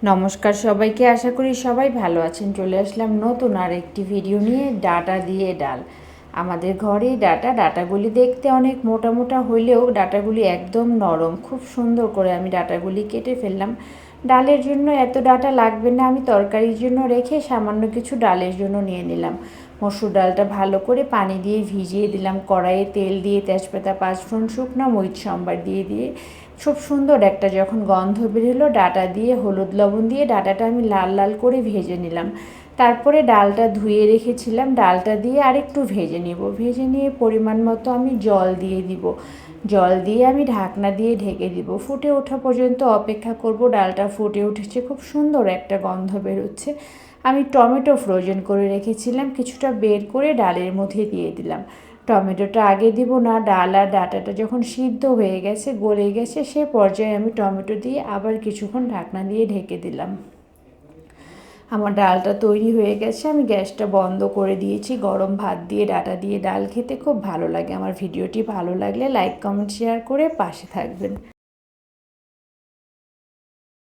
নমস্কার সবাইকে, আশা করি সবাই ভালো আছেন। চলে আসলাম নতুন আর একটি ভিডিও নিয়ে। ডাঁটা দিয়ে ডাল। আমাদের ঘরেই ডাঁটাগুলি দেখতে অনেক মোটা মোটা হলেও ডাঁটাগুলি একদম নরম। খুব সুন্দর করে আমি ডাঁটাগুলি কেটে ফেললাম। ডালের জন্য এত ডাঁটা লাগবে না, আমি তরকারির জন্য রেখে সামান্য কিছু ডালের জন্য নিয়ে নিলাম। মসুর ডালটা ভালো করে পানি দিয়ে ভিজিয়ে দিলাম। কড়াইয়ে তেল দিয়ে তেজপাতা, পাঁচফোড়ন, শুকনো মরিচ সম্বার দিয়ে খুব সুন্দর একটা যখন গন্ধ বেরোলো, ডাঁটা দিয়ে হলুদ লবণ দিয়ে ডাঁটাটা আমি লাল লাল করে ভেজে নিলাম। তারপরে ডালটা ধুয়ে রেখেছিলাম, ডালটা দিয়ে আরেকটু ভেজে নেব। ভেজে নিয়ে পরিমাণ মতো আমি জল দিয়ে দিব। জল দিয়ে আমি ঢাকনা দিয়ে ঢেকে দিব। ফুটে ওঠা পর্যন্ত অপেক্ষা করব। ডালটা ফুটে উঠেছে, খুব সুন্দর একটা গন্ধ বেরোচ্ছে। আমি টমেটো ফ্রোজেন করে রেখেছিলাম, কিছুটা বের করে ডালের মধ্যে দিয়ে দিলাম। টমেটোটা আগে দিব না, ডাল আর ডাঁটাটা যখন সিদ্ধ হয়ে গেছে, গলে গেছে, সে পর্যায়ে আমি টমেটো দিয়ে আবার কিছুক্ষণ ঢাকনা দিয়ে ঢেকে দিলাম। আমার ডালটা তৈরি হয়ে গেছে, আমি গ্যাসটা বন্ধ করে দিয়েছি। গরম ভাত দিয়ে ডাঁটা দিয়ে ডাল খেতে খুব ভালো লাগে। আমার ভিডিওটি ভালো লাগলে লাইক, কমেন্ট, শেয়ার করে পাশে থাকবেন।